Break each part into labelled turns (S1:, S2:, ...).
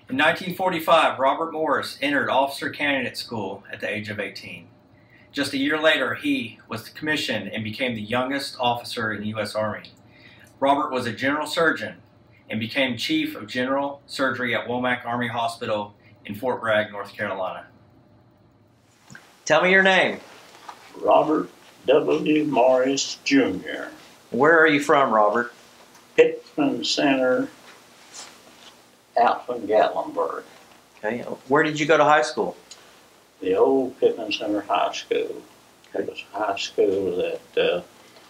S1: In 1945, Robert Morris entered officer candidate school at the age of 18. Just a year later, he was commissioned and became the youngest officer in the U.S. Army. Robert was a general surgeon and became chief of general surgery at Womack Army Hospital in Fort Bragg, North Carolina. Tell me your name.
S2: Robert W. Morris, Jr.
S1: Where are you from, Robert?
S2: Pittman Center, out from Gatlinburg.
S1: Okay. Where did you go to high school?
S2: The old Pittman Center High School. It was a high school that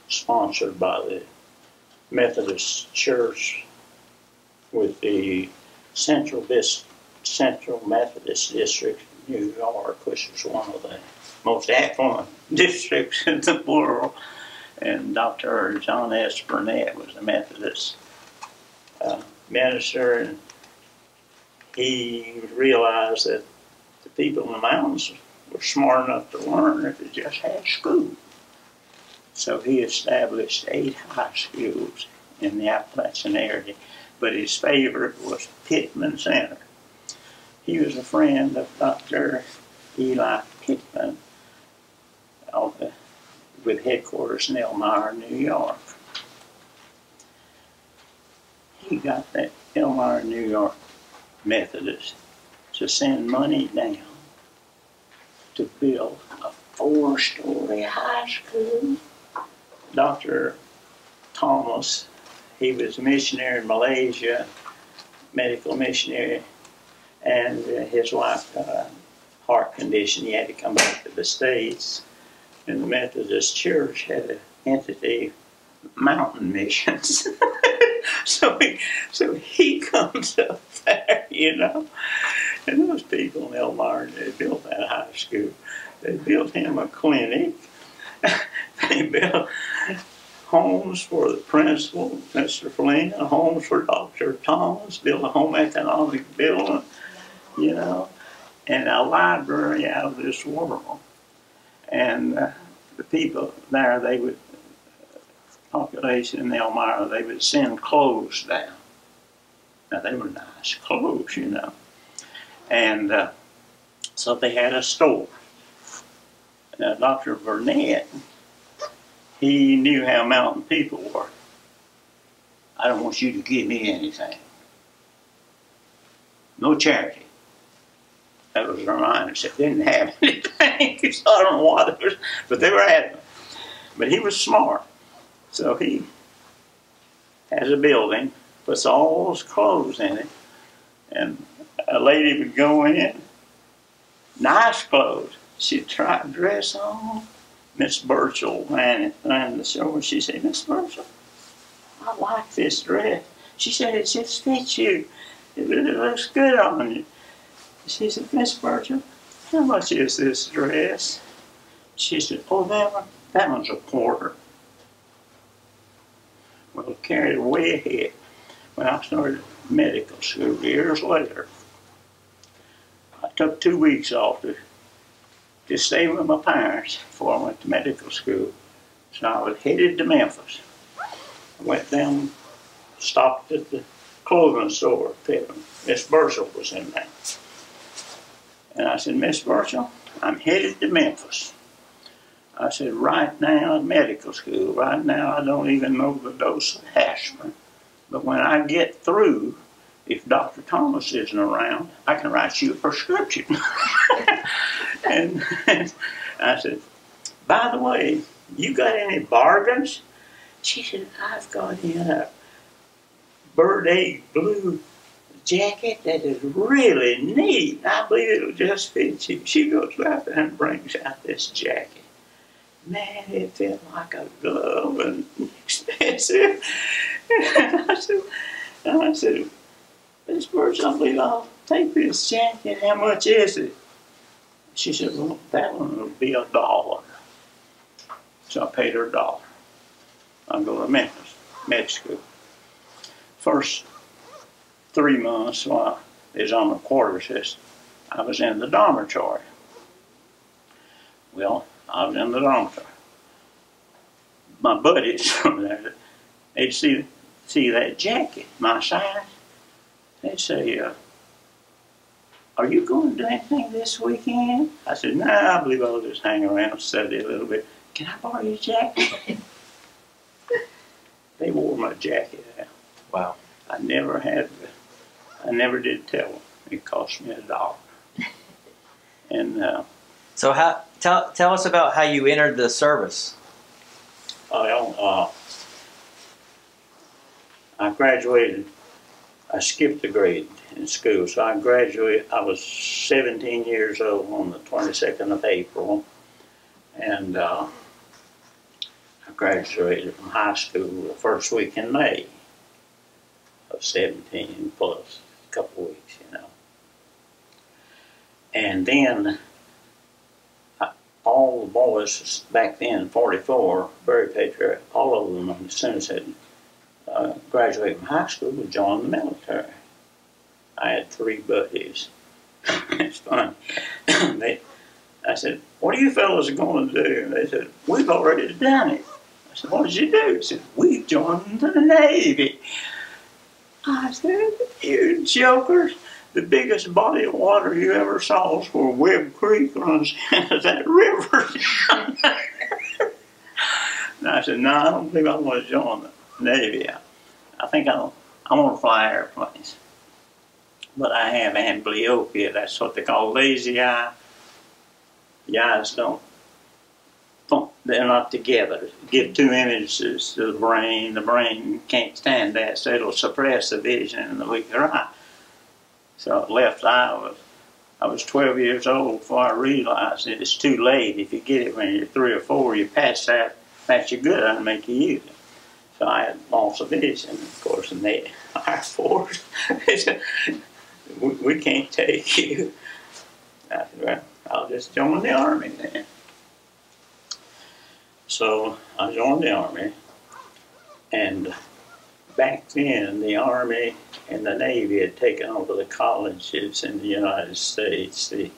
S2: sponsored by the Methodist Church with the Central Methodist District of New York, which is one of the most affluent districts in the world. And Dr. John S. Burnett was a Methodist minister, and he realized that the people in the mountains were smart enough to learn if they just had school. So he established 8 high schools in the Appalachian area, but his favorite was Pittman Center. He was a friend of Dr. Eli Pittman with headquarters in Elmira, New York. He got that Elmira, New York Methodist to send money down to build a 4-story high school. Dr. Thomas, he was a missionary in Malaysia, medical missionary, and his wife got a heart condition. He had to come back to the States, and the Methodist Church had an entity, Mountain Missions. So he comes up there, you know. And those people in Elmira, they built that high school. They built him a clinic. They built homes for the principal, Mr. Flynn, homes for Dr. Thomas, built a home economic building, you know, and a library out of this world. And the people there, they would, population in Elmira, they would send clothes down. Now, they were nice clothes, you know. And so they had a store. Now, Dr. Burnett, he knew how mountain people were. I don't want you to give me anything. No charity. That was their mindset. They didn't have anything, so I don't know what it was, but they were adamant. But he was smart. So he has a building, puts all those clothes in it, and a lady would go in, nice clothes. She'd try to dress on. Miss Burchell ran the show, and she said, Miss Burchell, I like this dress. She said, it just fits you. It really looks good on you. She said, Miss Burchell, how much is this dress? She said, oh, that one's a quarter. Well, it carried way ahead. When I started medical school years later, I took 2 weeks off to stay with my parents before I went to medical school. So I was headed to Memphis. I went down, stopped at the clothing store, Miss Burchell was in there. And I said, Miss Burchell, I'm headed to Memphis. I said, right now in medical school, right now I don't even know the dose of aspirin. But when I get through, if Dr. Thomas isn't around, I can write you a prescription. and I said, by the way, you got any bargains? She said, I've got in a bird egg blue jacket that is really neat. I believe it'll just fit you. She goes out there and brings out this jacket. Man, it felt like a glove and expensive. And I said, Miss Burchell, I believe I'll take this jacket. How much is it? She said, well, that one will be $1. So I paid her $1. I go to Memphis, med school. First 3 months while I was on the quarter system, I was in the dormitory. Well, I was in the dormitory. My buddies from there, they'd see that jacket, my size. They'd say, are you going to do anything this weekend? I said, nah, I believe I'll just hang around and study a little bit. Can I borrow your jacket? They wore my jacket out.
S1: Wow.
S2: I never did tell them. It cost me $1. And
S1: so tell us about how you entered the service.
S2: I graduated. I skipped a grade in school, so I graduated. I was 17 years old on the 22nd of April, and I graduated from high school the first week in May of 17 plus a couple weeks, you know. And then all the boys back then, 44, very patriotic, all of them, as soon as they graduated from high school, would join the military. I had 3 buddies. It's funny. I said, what are you fellas going to do? They said, we've already done it. I said, what did you do? They said, we've joined the Navy. I said, you jokers. The biggest body of water you ever saw is where Webb Creek runs into that river. And I said, no, I don't believe I want to join the Navy. I think I want to fly airplanes. But I have amblyopia. That's what they call lazy eye. The eyes they're not together. Give 2 images to the brain. The brain can't stand that, so it'll suppress the vision in the weaker eye. So left eye, I was 12 years old before I realized that it's too late. If you get it when you're 3 or 4, you patch your good eye and make you use it. So I had loss of vision, of course, in the Air Force. we can't take you. I said, well, I'll just join the Army then. So I joined the Army, and back then the Army and the Navy had taken over the colleges in the United States. The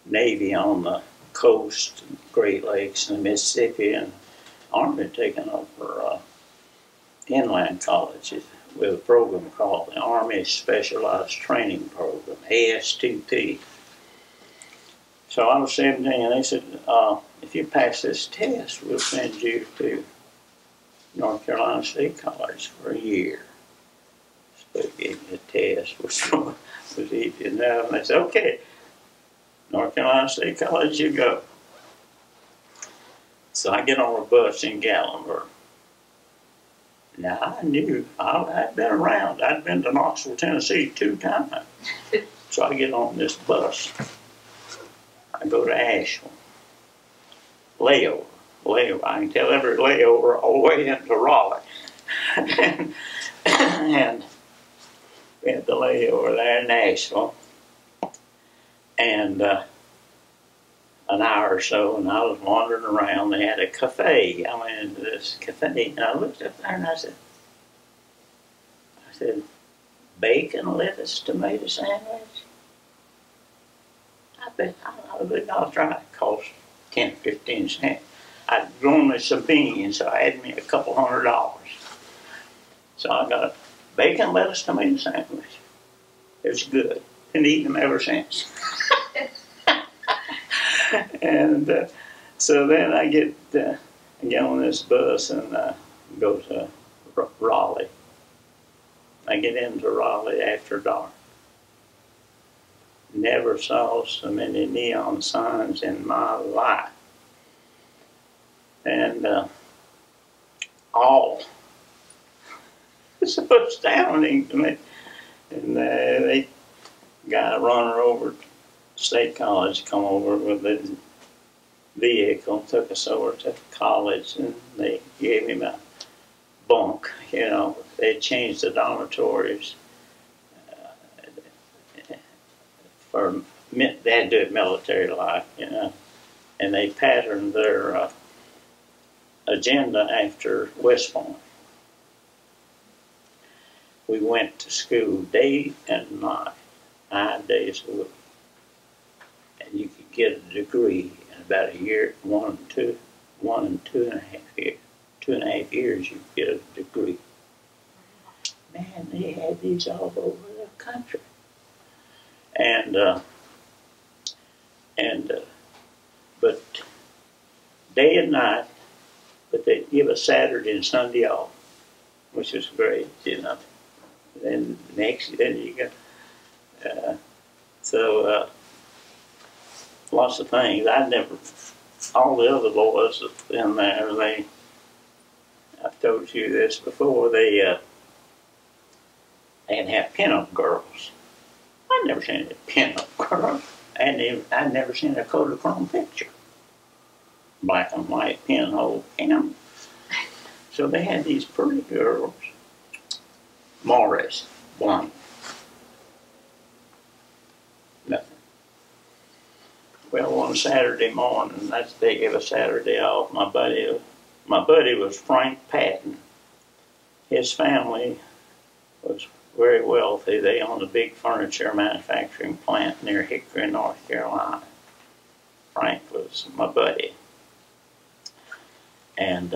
S2: Navy on the coast, Great Lakes, and the Mississippi, and the Army had taken over inland colleges with a program called the Army Specialized Training Program, ASTP. So I was 17, and they said, if you pass this test, we'll send you to North Carolina State College for a year. So they gave me a test, which was easy enough, and they said, okay, North Carolina State College, you go. So I get on a bus in Gatlinburg. Now I knew, I'd been around. I'd been to Knoxville, Tennessee 2 times. So I get on this bus. I go to Asheville. Layover. I can tell every layover all the way into Raleigh. and we had the layover there in Nashville. And an hour or so, and I was wandering around. They had a cafe. I went into this cafe, and I looked up there, and I said, bacon, lettuce, tomato sandwich? I bet I'll try it. It cost 10, 15 cents. I'd grown me some beans, so I had me a couple $100. So I got a bacon, lettuce, tomato sandwich. It was good. Been eating them ever since. And so then I get on this bus and go to Raleigh. I get into Raleigh after dark. Never saw so many neon signs in my life. And all so astounding to me. And they got a runner over to State College, come over with a vehicle, took us over to college, and they gave him a bunk. You know, they changed the dormitories they had to do it military life, you know, and they patterned their agenda after West Point. We went to school day and night, 9 days a week. And you could get a degree in about a year, 1 and 2 and 2.5 years. 2.5 years you get a degree. Man, they had these all over the country. and but day and night, but they'd give us Saturday and Sunday off, which was great, you know. Then then you got lots of things. All the other boys in there, I've told you this before, they didn't have pin-up girls. I'd never seen a pin-up girl. I'd never seen a Kodachrome picture. Black and white pinhole camera. So they had these pretty girls. Morris, Blount. Nothing. Well, one Saturday morning, they gave a Saturday off. My buddy was Frank Patton. His family was very wealthy. They owned a big furniture manufacturing plant near Hickory, North Carolina. Frank was my buddy. And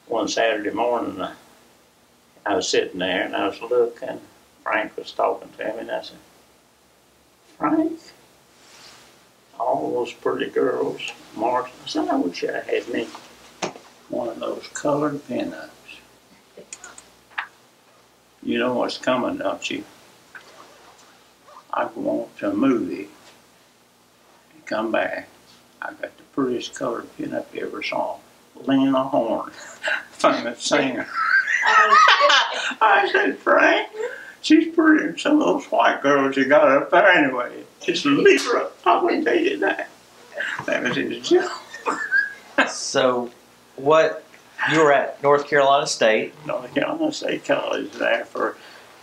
S2: one Saturday morning, I was sitting there and I was looking. Frank was talking to him, and I said, "Frank, all those pretty girls, Martin," I said, "I wish I had me one of those colored pinups. You know what's coming, don't you? I go on to a movie and come back. I got the prettiest colored pinup you ever saw. Lena Horne, famous singer." I said, "Frank, she's pretty. Some of those white girls you got up there anyway. Just leave her up. I wouldn't tell you that." That was his joke.
S3: So, you were at North Carolina State.
S2: North Carolina State College there for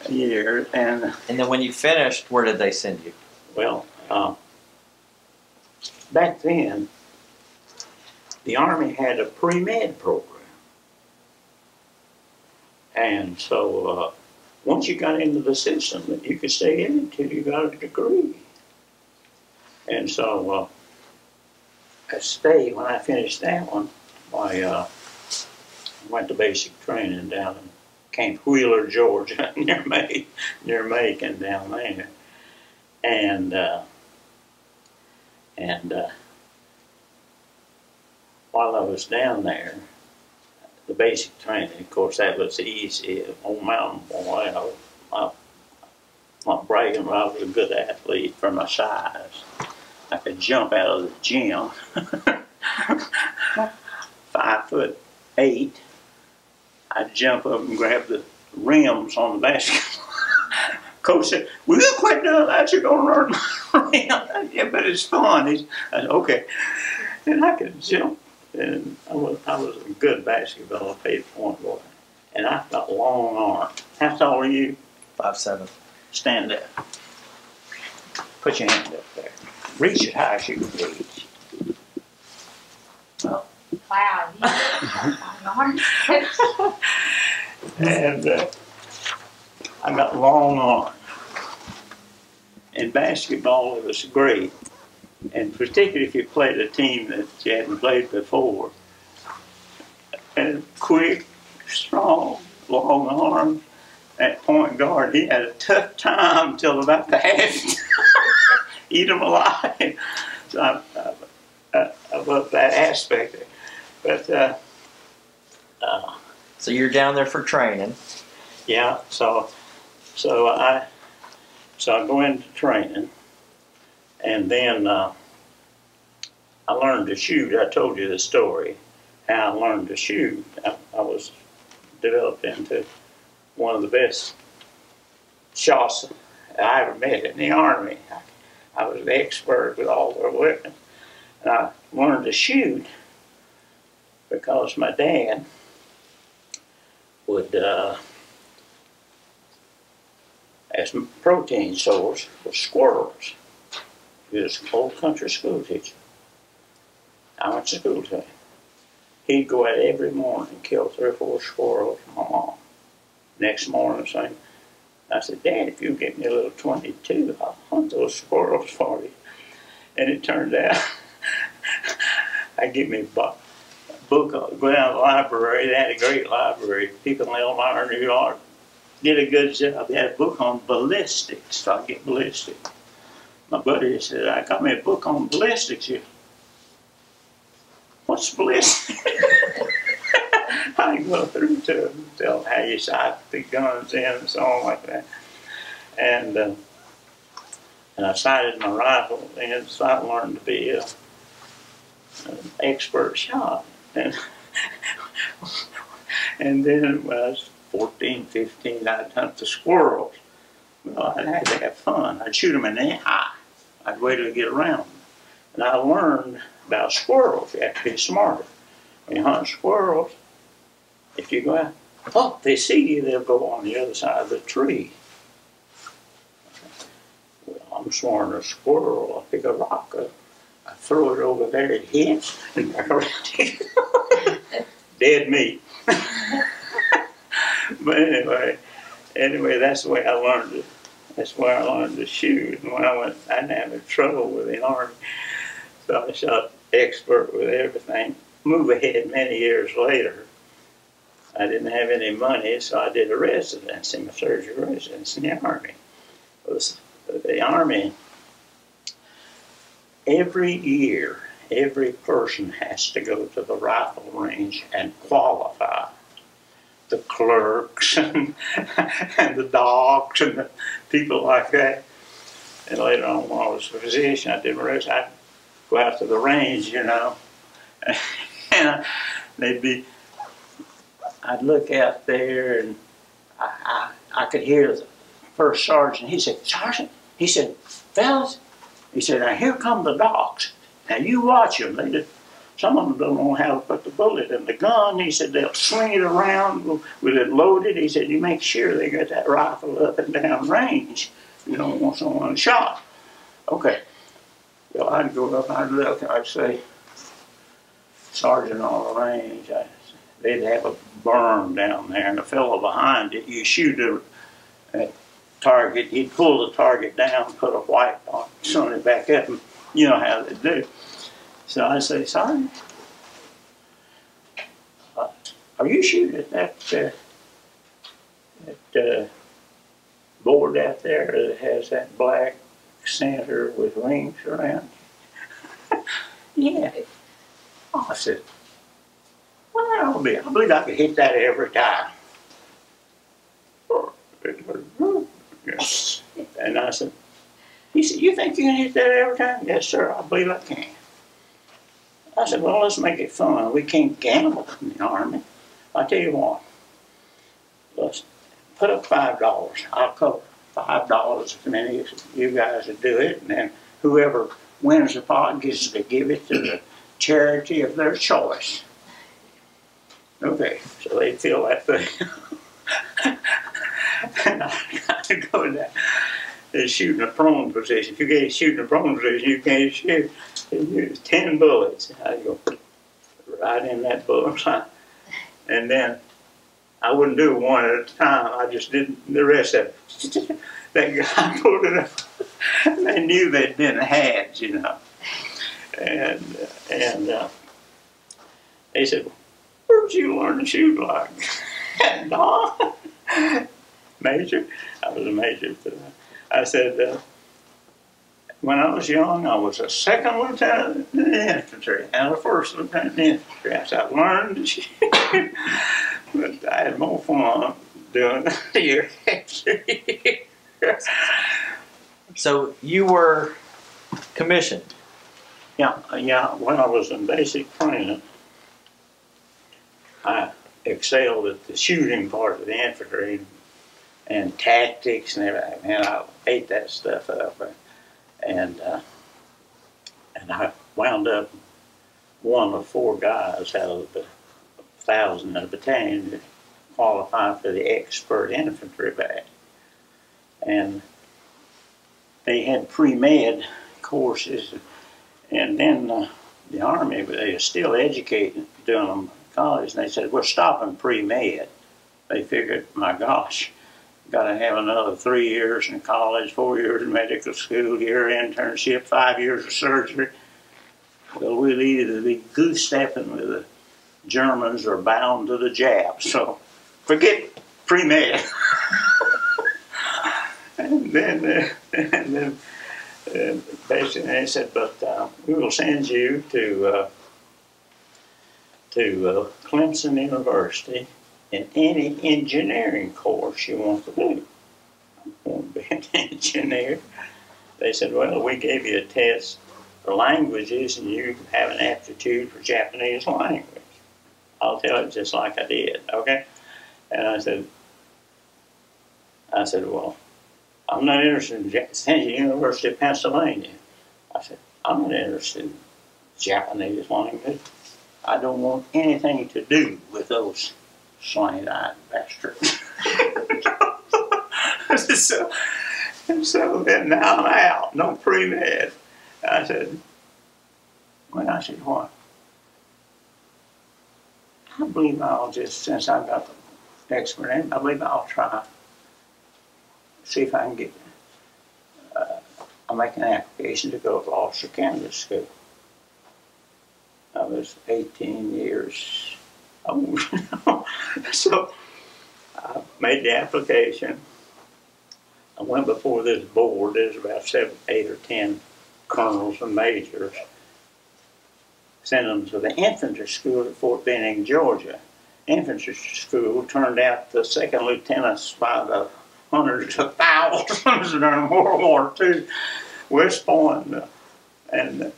S2: a year. And
S3: then when you finished, where did they send you?
S2: Well, back then, the Army had a pre-med program. And so once you got into the system, you could stay in until you got a degree. And so when I finished that one, I went to basic training down in Camp Wheeler, Georgia, near Macon down there. And while I was down there, the basic training, of course, that was easy. Old mountain boy, I'm not bragging, but I was a good athlete for my size. I could jump out of the gym. 5'8". I'd jump up and grab the rims on the basketball. Coach said, "Will you quit doing that? You're going to learn my rim." "Yeah, but it's fun." I said, "Okay." And I could jump. And I was a good basketball point guard. And I've got long arms. How tall are you?
S3: 5'7".
S2: Stand up. Put your hand up there. Reach as high as you can reach. Oh.
S4: Wow.
S2: And I got long arms. In basketball, it was great. And particularly if you played a team that you hadn't played before. And quick, strong, long arms. That point guard, he had a tough time till about the half. Eat them alive. So I love that aspect of it. But
S3: so you're down there for training.
S2: Yeah. So I go into training. And then I learned to shoot. I told you the story, how I learned to shoot. I was developed into one of the best shots I ever met in the Army. I was an expert with all their weapons. And I learned to shoot because my dad would, as protein source for squirrels. He was an old country school teacher. I went to school to him. He'd go out every morning and kill 3 or 4 squirrels for my mom. Next morning, I said, "Dad, if you give me a little 22, I'll hunt those squirrels for you." And it turned out, I give me a book, go down to the library. They had a great library. People in Elmira, New York, did a good job. They had a book on ballistics, so I get ballistic. My buddy said, I got me a book on ballistics here. What's ballistics? I go through to tell how you sight the guns in and so on like that. And I sighted my rifle, and so I learned to be an expert shot. And then when I was 14, 15, I'd hunt the squirrels. Well, I'd have to have fun. I'd shoot them in the eye. I'd wait till they get around them. And I learned about squirrels. You have to be smarter. When you hunt squirrels, if you go out, oh, they see you, they'll go on the other side of the tree. Well, I'm smarter than a squirrel. I pick a rock up, I throw it over there, it hits, and back around. Dead meat. But anyway, that's the way I learned it. That's where I learned to shoot. And when I went, I didn't have any trouble with the Army. So I shot expert with everything. Move ahead many years later. I didn't have any money, so I did a residency, my surgical residency in the Army. The Army, every year, every person has to go to the rifle range and qualify. The clerks and the dogs and the people like that. And later on, when I was a physician, I did my rest. I'd go out to the range, you know, and I'd look out there, and I could hear the first sergeant. He said, "Sergeant," he said, "fellas," he said, "now here come the dogs. Now you watch them. Some of them don't know how to put the bullet in the gun." He said, "They'll swing it around with it loaded." He said, "You make sure they got that rifle up and down range. You don't want someone shot." Okay. Well, I'd go up, I'd look, I'd say, "Sergeant on the range," they'd have a berm down there, and the fellow behind it, you shoot a target, he'd pull the target down, put a white on it, sun it back up, and you know how they do. So I say, "Sergeant, are you shooting at that board out there that has that black center with rings around it?" "Yeah." Oh, I said, "Well, I believe I could hit that every time." And I said, he said, "You think you can hit that every time?" "Yes, sir, I believe I can." I said, "Well, let's make it fun. We can't gamble in the Army. I'll tell you what. Let's put up $5. I'll cover $5 if many of you guys would do it. And then whoever wins the pot gets to give it to the charity of their choice." Okay, so they'd fill that thing. And I go down. They're shooting a prone position. If you can't shoot in a prone position, you can't shoot. It's 10 bullets. I go right in that bullseye. And then I wouldn't do one at a time. I just did the rest of it. That guy pulled it up. They knew they'd been had, you know. And they said, "Where'd you learn to shoot like?" "Don." Major? I was a major for that. I said, when I was young, I was a second lieutenant in the infantry and a first lieutenant in the infantry. I said, I learned to shoot, but I had more fun doing the year after year.
S3: So you were commissioned?
S2: Yeah. When I was in basic training, I excelled at the shooting part of the infantry and tactics and everything. And I ate that stuff up. And I wound up one of 4 guys out of the 1,000 in the battalion that qualified for the Expert Infantry Badge. And they had pre-med courses, and then the Army, but they were still educating, doing them in college, and they said, "We're stopping pre-med." They figured, my gosh, got to have another 3 years in college, 4 years in medical school, year internship, 5 years of surgery. Well, we'll either be goose-stepping with the Germans or bound to the Japs. So forget pre-med. then basically they said, but we will send you to Clemson University in any engineering course you want to do. I want to be an engineer. They said, well, we gave you a test for languages and you have an aptitude for Japanese language. I'll tell it just like I did, okay? And I said, well, I'm not interested in University of Pennsylvania. I said, I'm not interested in Japanese language. I don't want anything to do with those slant-eyed bastards. So then now I'm out, no pre-med. I said, what? I believe I'll just, since I've got the expert in, I believe I'll try, see if I can get, I'll make an application to go to Officer Candidate School. I was 18 years old, so I made the application. I went before this board. There's about 7, 8, or 10 colonels and majors. Sent them to the infantry school at Fort Benning, Georgia. Infantry school turned out the second lieutenants by the hundreds of thousands during World War II. West Point and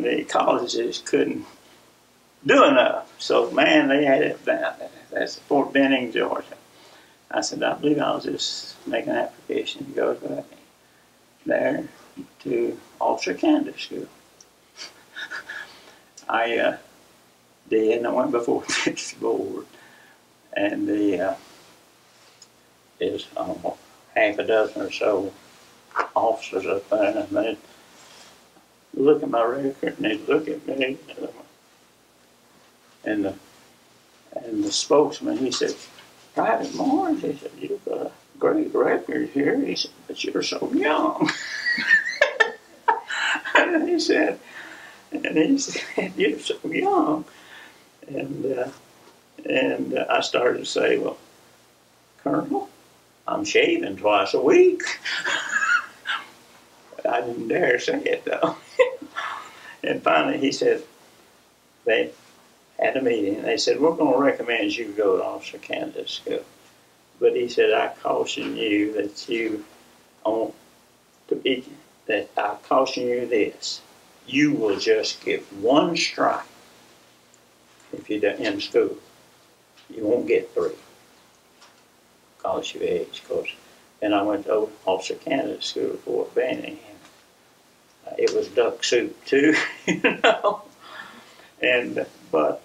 S2: the colleges couldn't do enough. So, man, they had it down. That's Fort Benning, Georgia. I said, I believe I'll just make an application to go there to Officer Candidate School. I did, and I went before this board. And there's half a dozen or so officers up there, and they look at my record, and they look at me, and the spokesman, he said, Private Morris, he said, you've got a great record here. He said, but you're so young. and he said, you're so young. And I started to say, well, Colonel, I'm shaving twice a week. I didn't dare say it, though. And finally he said, they had a meeting, and they said, we're going to recommend you go to Officer Candidate School. But he said, I caution you this. You will just get one strike if you're in school. You won't get 3. Because your age, of course. And I went to Officer Candidate School at Fort Benning. It was duck soup too, you know. But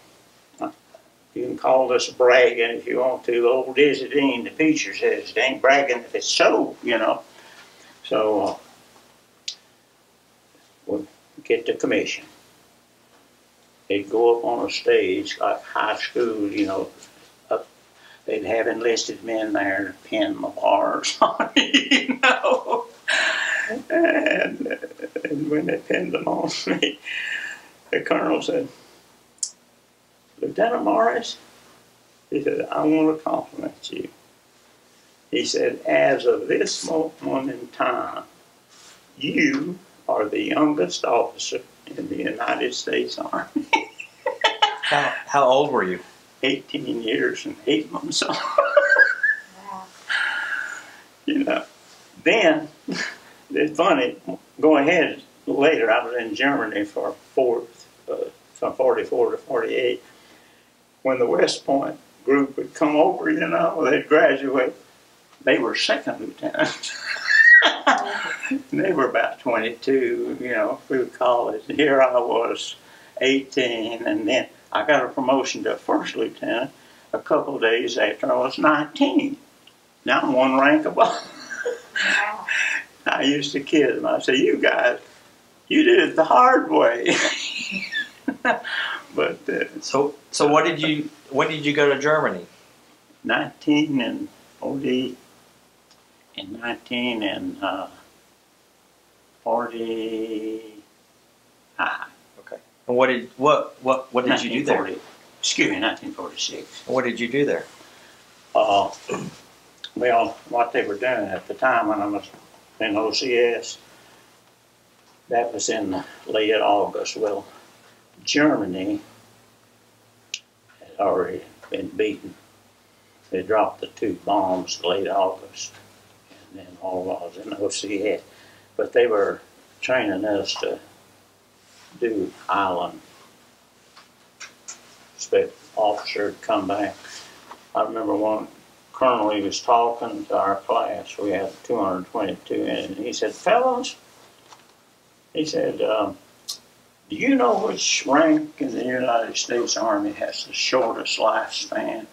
S2: you can call this bragging if you want to. The old Dizzy Dean, the teacher, says it ain't bragging if it's so, you know. So we'll get the commission. They'd go up on a stage like high school, you know. They'd have enlisted men there to pin the bars on it, you know. And when they pinned them on me, the colonel said, Lieutenant Morris, he said, I want to compliment you. He said, as of this moment in time, you are the youngest officer in the United States Army.
S3: How old were you?
S2: 18 years and 8 months old. You know, then, it's funny, go ahead later, I was in Germany from 44 to 48. When the West Point group would come over, you know, they'd graduate, they were second lieutenants. And they were about 22, you know, through college. And here I was, 18, and then I got a promotion to first lieutenant a couple of days after I was 19. Now I'm one rank above. Wow. I used to kid them. I said, you guys, you did it the hard way. But
S3: so when did you go to Germany?
S2: 1940 and 1940.
S3: Okay. And what did you do there?
S2: Excuse me, 1946.
S3: What did you do there?
S2: Well, what they were doing at the time when I was in OCS. That was in late August. Well, Germany had already been beaten. They dropped the 2 bombs late August, and then all was in OCS. But they were training us to do island. Officer had come back. I remember one colonel, he was talking to our class. We had 222 in it, and he said, "Fellows," he said, "do you know which rank in the United States Army has the shortest lifespan?"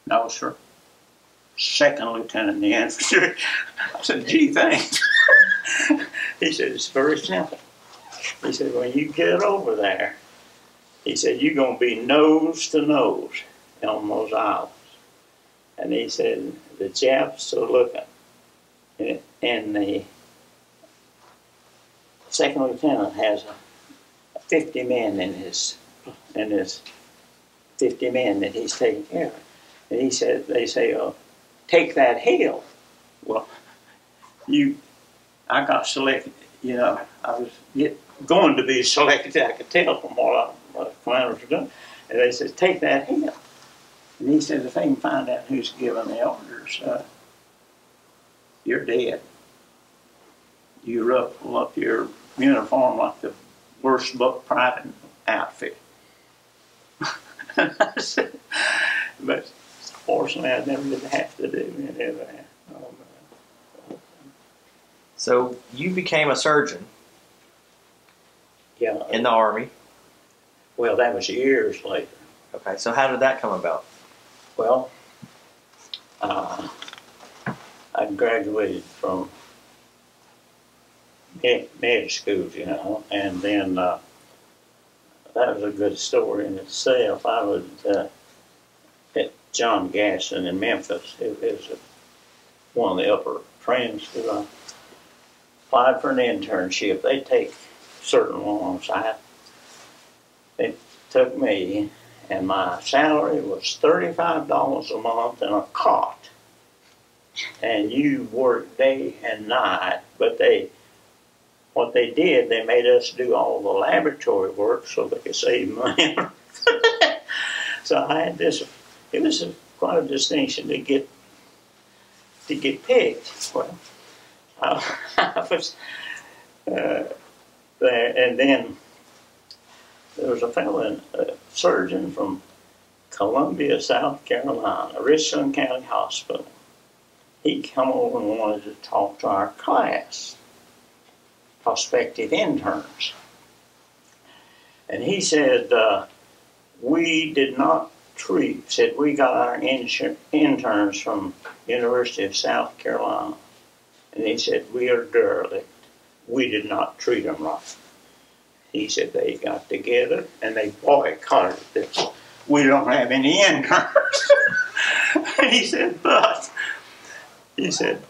S2: "No, sir." "Second lieutenant in the infantry." I said, "Gee, thanks." He said, "It's very simple." He said, "When you get over there," he said, "you're going to be nose to nose on those islands." And he said, "The Japs are looking." And the second lieutenant has 50 men in his 50 men that he's taking care of. And he said, they say, "Oh, take that hill." Well, I got selected, you know, I was going to be selected, I could tell from what the commanders were doing. And they said, "Take that hill." And he said, "If they can find out who's giving the orders, you're dead. You ruffle up your uniform like the worst book private outfit." I said, but fortunately I never did have to do any of that.
S3: So you became a surgeon
S2: Yeah.
S3: in the Army.
S2: Well, that was years later.
S3: Okay, so how did that come about?
S2: Well, I graduated from med school, you know, and then that was a good story in itself. I was at John Gaston in Memphis. It was one of the upper training schools. I applied for an internship. They take certain ones. They took me, and my salary was $35 a month and a cot. And you worked day and night, but what they did, they made us do all the laboratory work so they could save money. So I had this. It was quite a distinction to get picked. Well, I was there, and then there was a fellow, a surgeon from Columbia, South Carolina, Richland County Hospital. He come over and wanted to talk to our class, prospective interns. And he said, we did not treat, said we got our interns from University of South Carolina. And he said, we are derelict. We did not treat them right. He said they got together and they boycotted this. We don't have any interns. He said, but, he said,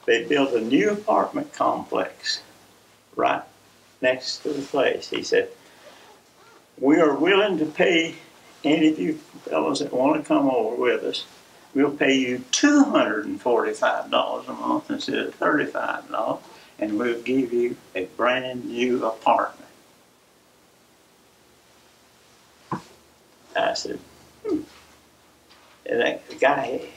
S2: they built a new apartment complex right next to the place. He said, we are willing to pay any of you fellows that want to come over with us. We'll pay you $245 a month instead of $35, and we'll give you a brand new apartment. I said, And that guy,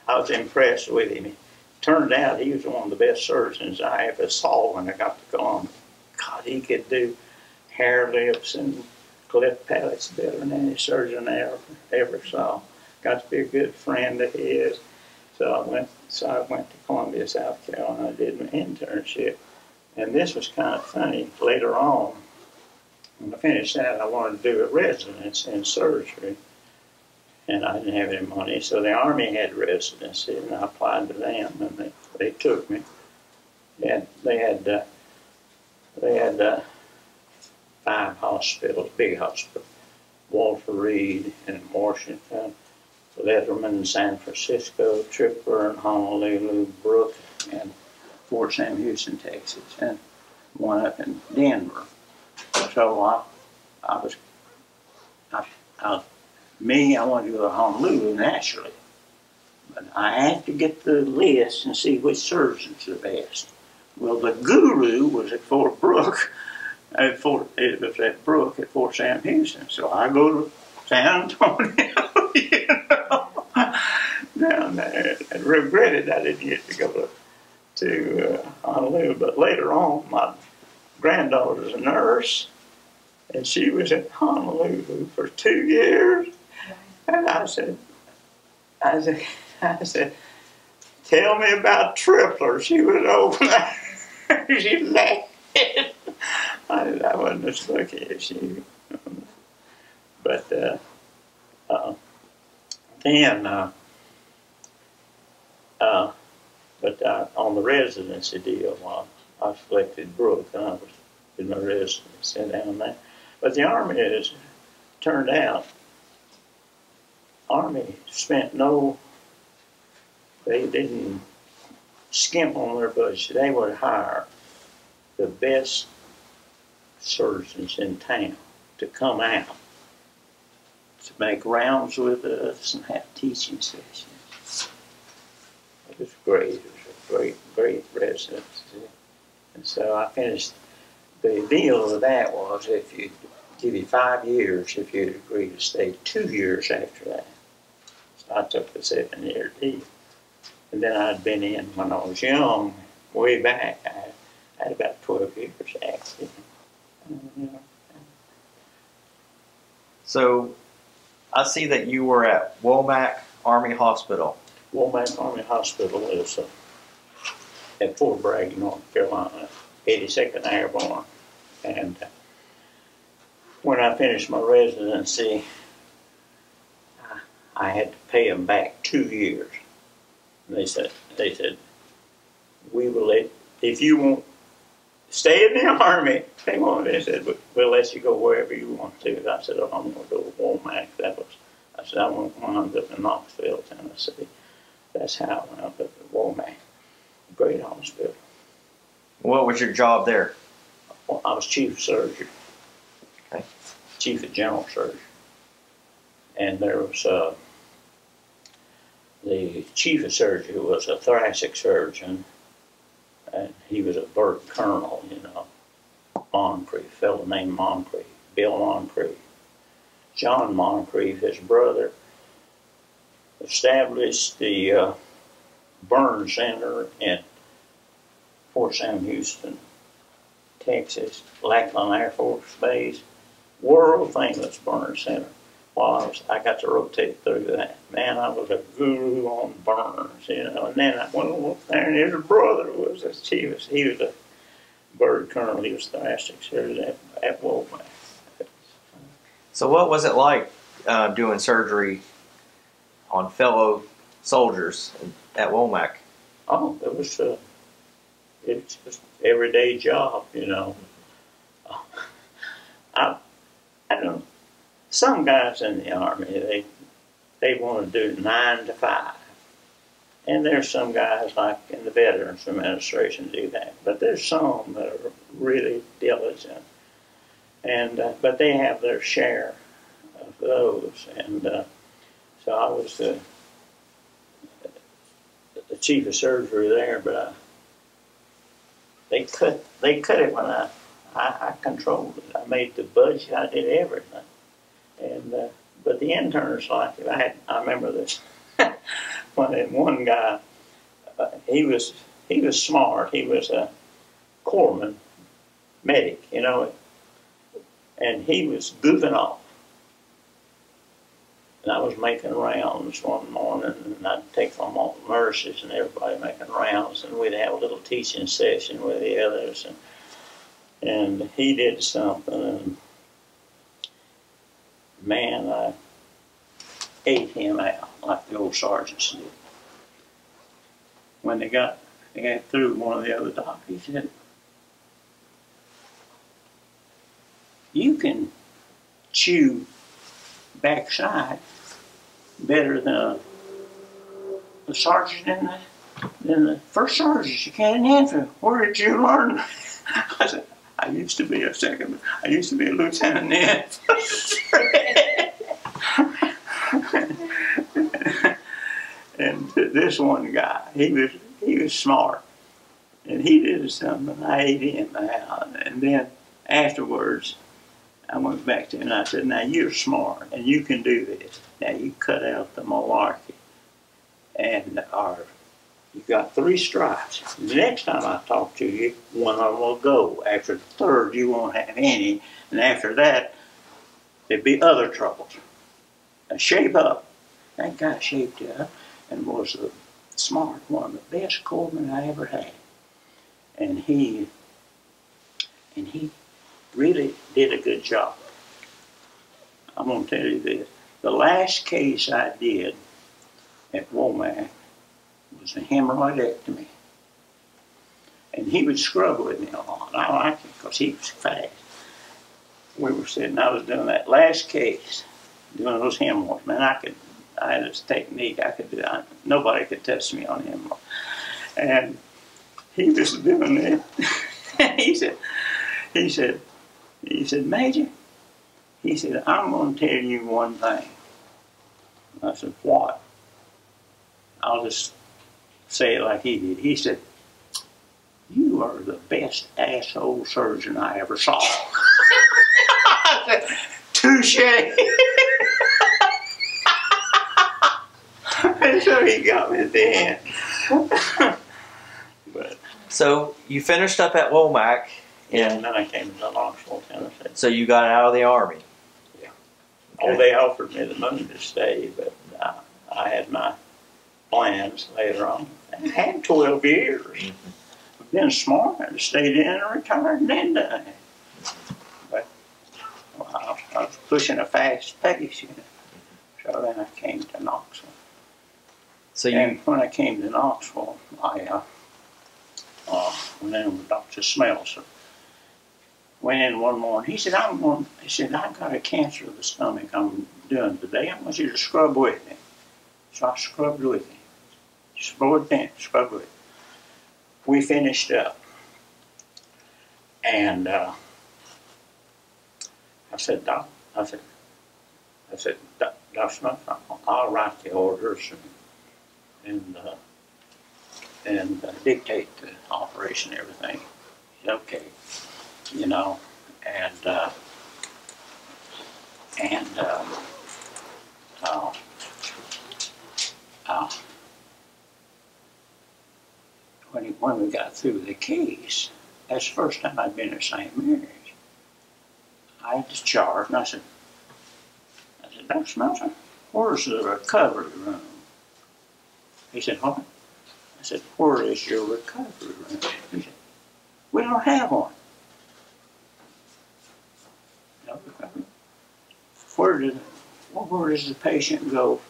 S2: I was impressed with him. It turned out he was one of the best surgeons I ever saw when I got to go on. God, he could do hair lips and cleft palates better than any surgeon I ever saw. Got to be a good friend of his. So I went to Columbia, South Carolina, did an internship. And this was kind of funny. Later on, when I finished that, I wanted to do a residency in surgery. And I didn't have any money, so the Army had residency, and I applied to them, and they took me. They had 5 hospitals, big hospitals: Walter Reed in Washington, Letterman in San Francisco, Tripper in Honolulu, Brooke and Fort Sam Houston, Texas, and one up in Denver. So I wanted to go to Honolulu naturally, I have to get the list and see which surgeons are best. Well, the guru was at Fort Brooke. It was at Brooke at Fort Sam Houston. So I go to San Antonio, you know, down there. And regretted I didn't get to go to Honolulu. But later on, my granddaughter's a nurse, and she was in Honolulu for 2 years. And I said, tell me about Tripler. She was over there. She laughed. I wasn't as lucky as you. But then on the residency deal, I selected Brooke, and I was in my residency down there. But the Army has turned out, Army spent they didn't skimp on their budget. They would hire the best surgeons in town to come out to make rounds with us and have teaching sessions. It was great. It was a great residency. And so I finished. The deal with that was if you give you 5 years if you'd agree to stay 2 years after that. So I took the 7-year deal. And then I'd been in when I was young, way back. I had about 12 years active.
S3: So I see that you were at Womack Army Hospital.
S2: Womack Army Hospital is at Fort Bragg, North Carolina, 82nd Airborne. And when I finished my residency, I had to pay them back 2 years. And they said, we will let, if you won't stay in the Army, they said, we'll let you go wherever you want to. And I said, oh, I'm going to go to Womack. I said, I won't wind up in Knoxville, Tennessee. That's how I wound up at Womack. Great hospital.
S3: What was your job there?
S2: Well, I was chief of surgery.
S3: Okay.
S2: Chief of general surgery. And there was the chief of surgery was a thoracic surgeon, and he was a bird colonel, you know, Moncrief, a fellow named Moncrief, Bill Moncrief. John Moncrief, his brother, established the burn center in Fort Sam Houston, Texas, Lackland Air Force Base, world famous burn center. While I got to rotate through that. Man, I was a guru on burns, you know. And then I went over there, and his brother was the chief. He was a bird colonel. He was thoracic surgeon at Womack.
S3: So what was it like doing surgery on fellow soldiers at Womack?
S2: Oh, it's just everyday job, you know. I don't know. Some guys in the Army, they want to do 9 to 5. And there's some guys like in the Veterans Administration do that. But there's some that are really diligent. And but they have their share of those. And so I was the chief of surgery there, but they cut it when I controlled it. I made the budget, I did everything. And but the interns liked it. I remember this. One guy, he was smart. He was a corpsman, medic, you know, and he was goofing off. And I was making rounds one morning, and I'd take them all nurses and everybody making rounds, and we'd have a little teaching session with the others, and he did something, and man, I ate him out like the old sergeants did. When they got through, one of the other doctors, he said, you can chew backside better than the sergeant than the first sergeant you can't answer. Where did you learn? I said, I used to be a lieutenant then. And this one guy, he was smart, and he did something. I ate him out, and then afterwards, I went back to him and I said, "Now you're smart, and you can do this. Now you cut out the malarkey, and you got 3 stripes. The next time I talk to you, one of them will go. After the third, you won't have any, and after that, there'd be other troubles. Now shape up." That guy shaped up and was the smart one, the best corpsman I ever had. And he really did a good job. I'm going to tell you this. The last case I did at Womack was a hemorrhoidectomy. And he would scrub with me a lot. I liked him because he was fast. We were sitting, I was doing that last case, doing those hemorrhoids. Man, I had this technique I could do. Nobody could touch me on him. And he was doing it. he said, "Major," he said, "I'm going to tell you one thing." I said, "What?" I'll just say it like he did. He said, "You are the best asshole surgeon I ever saw." I said, "Touche." And so he got me at the end. But,
S3: So you finished up at Womack.
S2: and then I came to Knoxville, Tennessee.
S3: So you got out of the Army.
S2: Yeah. Oh, they offered me the money to stay, but I had my plans later on. I had 12 years. I've been smart. I stayed in and retired and then done it. But well, I was pushing a fast pace, you know. So then I came to Knoxville.
S3: So
S2: And when I came to Knoxville, I went in with Dr. Smelser. Went in one morning. He said, "I've got a cancer of the stomach I'm doing today. I want you to scrub with me." So I scrubbed with him. Scrubbed with him. We finished up. And I said, Doc, Dr. Smith, I'll write the orders and dictate the operation and everything. He said, "Okay," you know, when we got through the case, that's the first time I'd been at St. Mary's. I had discharged, and I said, "Dr. Smelser, where's the recovery room?" He said, "What?" I said, "Where is your recovery room?" He said, "We don't have one." No recovery. Where does the patient go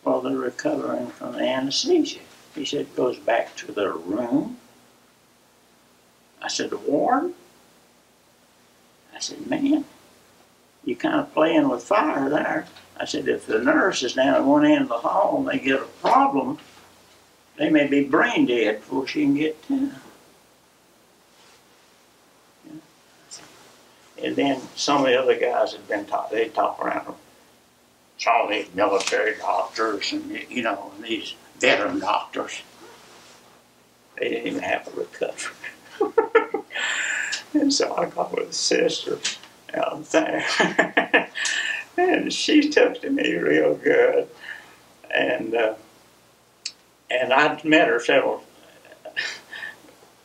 S2: while they're recovering from the anesthesia? He said, "It goes back to their room." I said, "The ward?" I said, "Man, you're kind of playing with fire there." I said, "If the nurse is down at one end of the hall and they get a problem, they may be brain dead before she can get to them." Yeah. And then some of the other guys had been taught, they'd talk around them. Some of these military doctors and, you know, and these veteran doctors, they didn't even have a recovery. And so I got with a sister out there. And she took to me real good. And I'd met her several,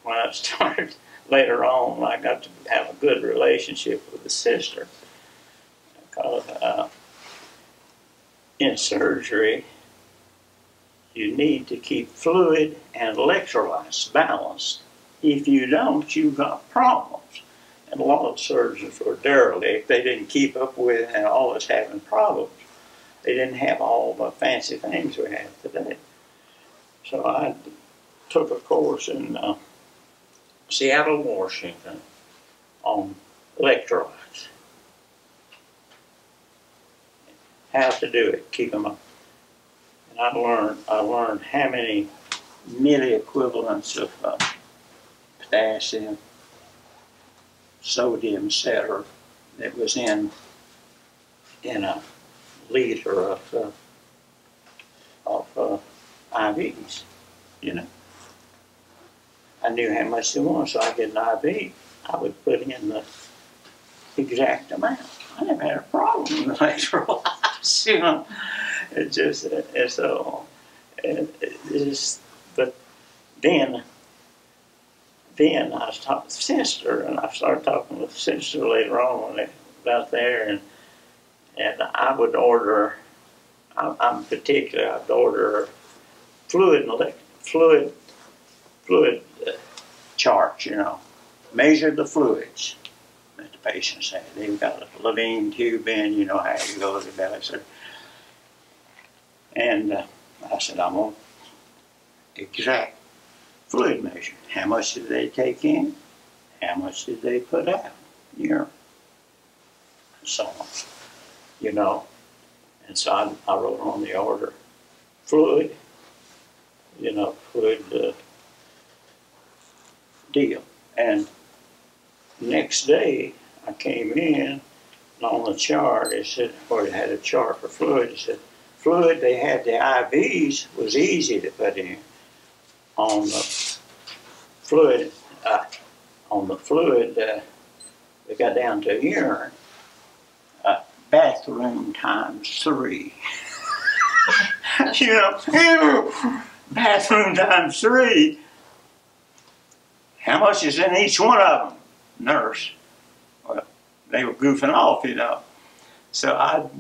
S2: when I started later on, I got to have a good relationship with the sister. Because in surgery, you need to keep fluid and electrolytes balanced. If you don't, you've got problems. And a lot of surgeons were derelict. They didn't keep up with it and always having problems. They didn't have all the fancy things we have today. So I took a course in Seattle, Washington on electrolytes. How to do it, keep them up. And I learned how many milliequivalents of potassium, sodium, etc. that was in a liter of IVs, you know. I knew how much they wanted, so I get an IV. I would put in the exact amount. I never had a problem in the later lives, you know. It's just, but then I was talking to the sister, and I started talking with the sister later on when they got there, and I would order, I'm particular, I'd order fluid charts, you know, measure the fluids that the patients had. They've got a Levine tube in, you know how you go to the belly. And I said, I'm on exact fluid measure. How much did they take in? How much did they put out? Urine. So on, you know. And so I wrote on the order, fluid, you know, fluid deal. And next day I came in, and on the chart it said, or it had a chart for fluid, it said, fluid they had the IVs was easy to put in. On the fluid, we got down to urine, bathroom times 3. You know, bathroom times 3. How much is in each one of them? Nurse. Well, they were goofing off, you know. So I'd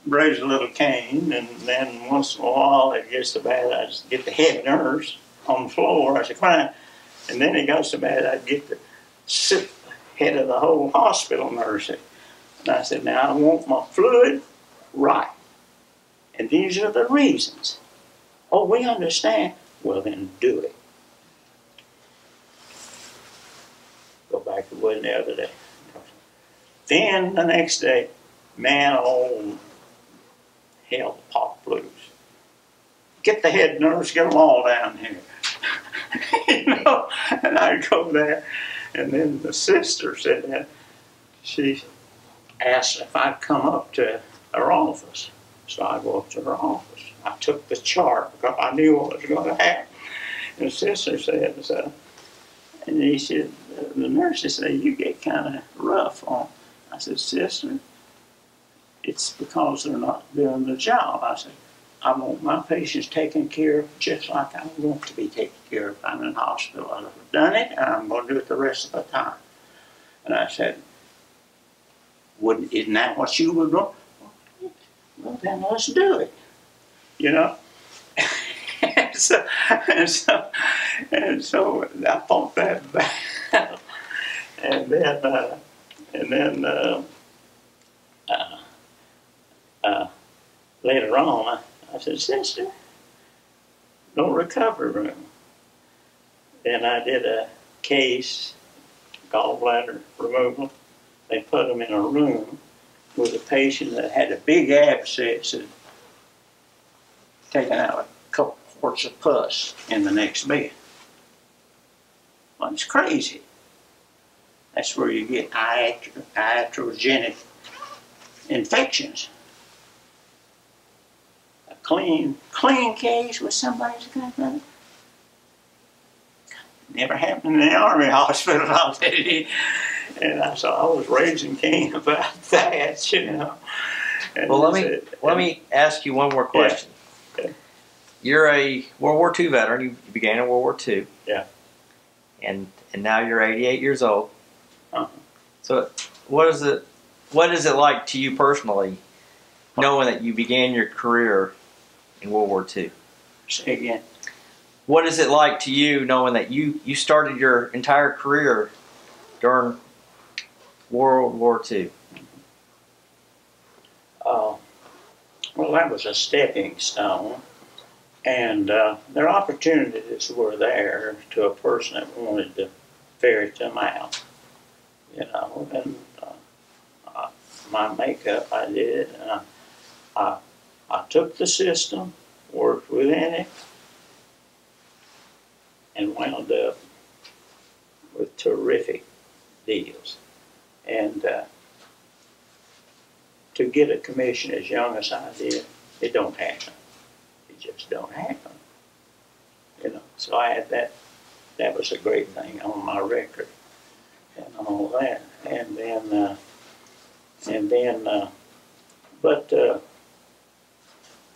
S2: raise a little cane, and then once in a while it gets so bad I'd get the head nurse on the floor. I said, fine. And then it got so bad I'd get the head of the whole hospital nurse. And I said, now I want my fluid right. And these are the reasons. Oh, we understand. Well, then do it. Go back to what the other day. Then the next day, man, oh, hell, the pop blues. Get the head nurse, get them all down here. You know, and I'd go there, and then the sister said that she asked if I'd come up to her office. So I go up to her office. I took the chart because I knew what was going to happen. And the sister said, and he said, the nurses say, you get kind of rough on. I said, sister, it's because they're not doing the job. I said, I want my patients taken care of just like I want to be taken care of if I'm in the hospital. I've done it, and I'm going to do it the rest of the time. And I said, isn't that what you would want? Well, then let's do it. You know? and so I thought that back. And then later on, I said, sister, no recovery room. Then I did a case, gallbladder removal. They put them in a room with a patient that had a big abscess and taken out a couple quarts of pus in the next bed. Well, it's crazy. That's where you get iatrogenic infections. A clean case with somebody's got that. Never happened in the Army hospital, I'll tell you. And so I was raising Cain about that, you know. And
S3: well, let me ask you one more question.
S2: Yeah.
S3: You're a World War II veteran. You began in World War II.
S2: Yeah.
S3: And now you're 88 years old.
S2: Uh-huh.
S3: So what is it like to you personally, knowing that you began your career in World War II?
S2: Say again.
S3: What is it like to you knowing that you started your entire career during World War II?
S2: Well, that was a stepping stone, and their opportunities were there to a person that wanted to ferret them out, you know. And my makeup, I did, and I took the system, worked within it, and wound up with terrific deals. And to get a commission as young as I did, it don't happen. It just don't happen. You know, so I had that. That was a great thing on my record and all that. But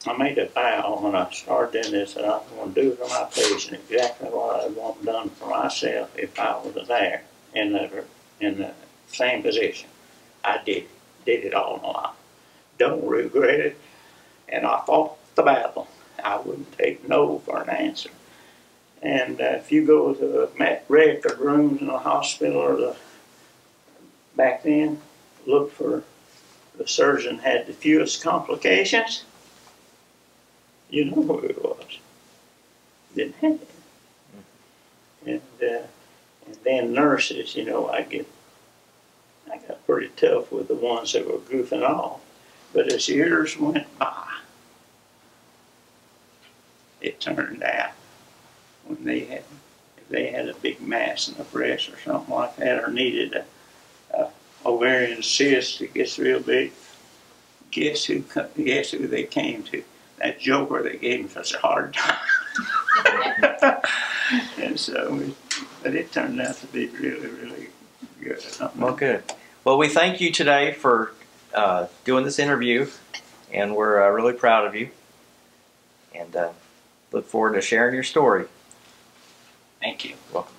S2: I made a vow when I started doing this that I was going to do for my patient exactly what I want done for myself if I was there in the same position. I did it all my life. Don't regret it. And I fought the battle. I wouldn't take no for an answer. And if you go to the record rooms in the hospital or back then, look for the surgeon had the fewest complications. You know who it was. Didn't have it. And then nurses, you know, I got pretty tough with the ones that were goofing off. But as years went by, it turned out when if they had a big mass in the breast or something like that, or needed a ovarian cyst that gets real big, guess who they came to? That joker that gave him such a hard time. And so, but it turned out to be really, really good.
S3: Well, good. Well, we thank you today for doing this interview, and we're really proud of you, and look forward to sharing your story.
S2: Thank you.
S3: Welcome.